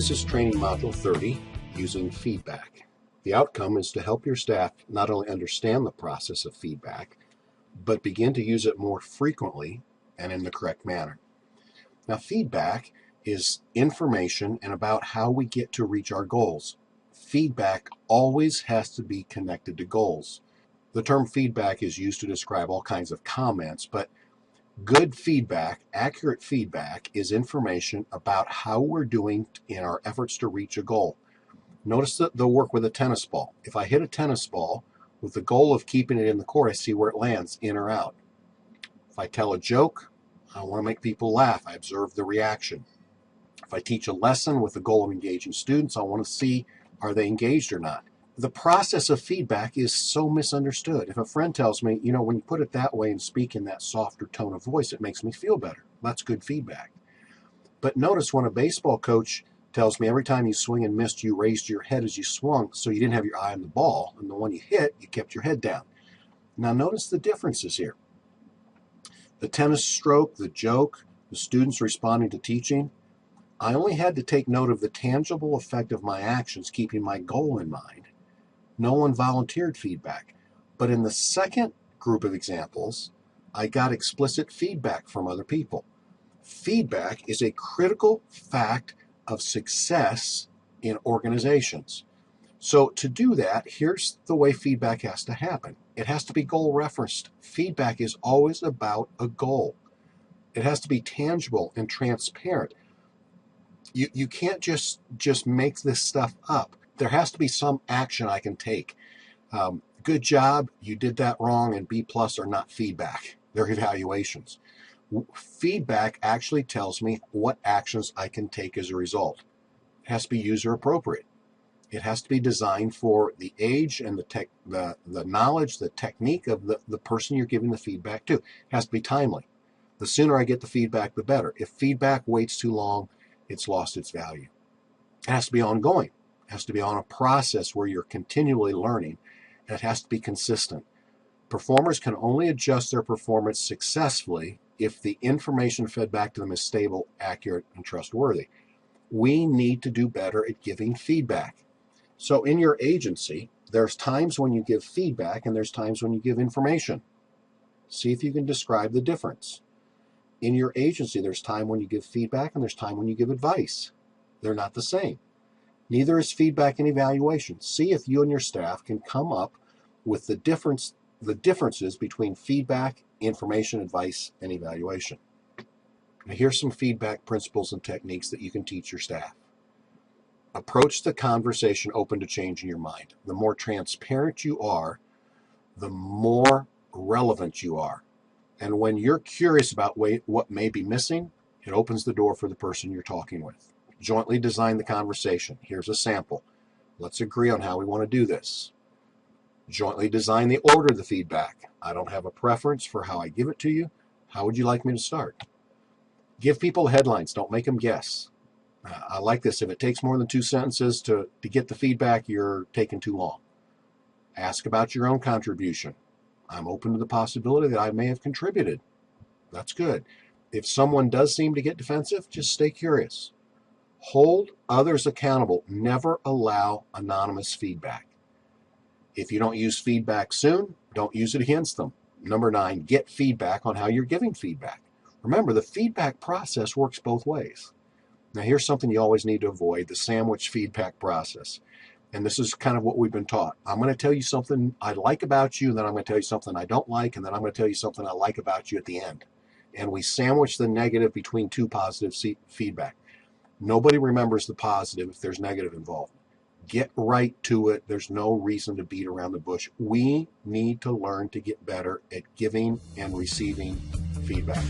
This is training module 30, using feedback. The outcome is to help your staff not only understand the process of feedback, but begin to use it more frequently and in the correct manner. Now, feedback is information and about how we get to reach our goals. Feedback always has to be connected to goals. The term feedback is used to describe all kinds of comments, but good feedback, accurate feedback, is information about how we're doing in our efforts to reach a goal. Notice that they'll work with a tennis ball. If I hit a tennis ball with the goal of keeping it in the court, I see where it lands, in or out. If I tell a joke, I want to make people laugh. I observe the reaction. If I teach a lesson with the goal of engaging students, I want to see, are they engaged or not? The process of feedback is so misunderstood. If a friend tells me, when you put it that way and speak in that softer tone of voice, it makes me feel better. That's good feedback. But notice when a baseball coach tells me every time you swing and missed, you raised your head as you swung, so you didn't have your eye on the ball, and the one you hit, you kept your head down. Now notice the differences here. The tennis stroke, the joke, the students responding to teaching, I only had to take note of the tangible effect of my actions, keeping my goal in mind. No one volunteered feedback. But in the second group of examples, I got explicit feedback from other people. Feedback is a critical fact of success in organizations. So to do that, here's the way feedback has to happen. It has to be goal referenced. Feedback is always about a goal. It has to be tangible and transparent. You can't just make this stuff up. There has to be some action I can take. Good job, you did that wrong, and B+ are not feedback. They're evaluations. Feedback actually tells me what actions I can take as a result. It has to be user appropriate. It has to be designed for the age and the knowledge, the technique of the person you're giving the feedback to. It has to be timely. The sooner I get the feedback, the better. If feedback waits too long, it's lost its value. It has to be ongoing. It has to be on a process where you're continually learning, and it has to be consistent. Performers can only adjust their performance successfully if the information fed back to them is stable, accurate, and trustworthy. We need to do better at giving feedback. So in your agency, there's times when you give feedback and there's times when you give information. See if you can describe the difference. In your agency, there's time when you give feedback and there's time when you give advice. They're not the same. Neither is feedback and evaluation. See if you and your staff can come up with the differences between feedback, information, advice, and evaluation. Now, here's some feedback principles and techniques that you can teach your staff. Approach the conversation open to change in your mind. The more transparent you are, the more relevant you are. And when you're curious about what may be missing, it opens the door for the person you're talking with. Jointly design the conversation. Here's a sample. Let's agree on how we want to do this. Jointly design the order of the feedback. I don't have a preference for how I give it to you. How would you like me to start? Give people headlines. Don't make them guess. I like this. If it takes more than 2 sentences to get the feedback, you're taking too long. Ask about your own contribution. I'm open to the possibility that I may have contributed. That's good. If someone does seem to get defensive, just stay curious. Hold others accountable. Never allow anonymous feedback. If you don't use feedback soon, don't use it against them. Number 9, get feedback on how you're giving feedback. Remember, the feedback process works both ways. Now, here's something you always need to avoid, the sandwich feedback process. And this is kind of what we've been taught. I'm going to tell you something I like about you, and then I'm going to tell you something I don't like, and then I'm going to tell you something I like about you at the end. And we sandwich the negative between 2 positive feedback. Nobody remembers the positive if there's negative involved. Get right to it. There's no reason to beat around the bush. We need to learn to get better at giving and receiving feedback.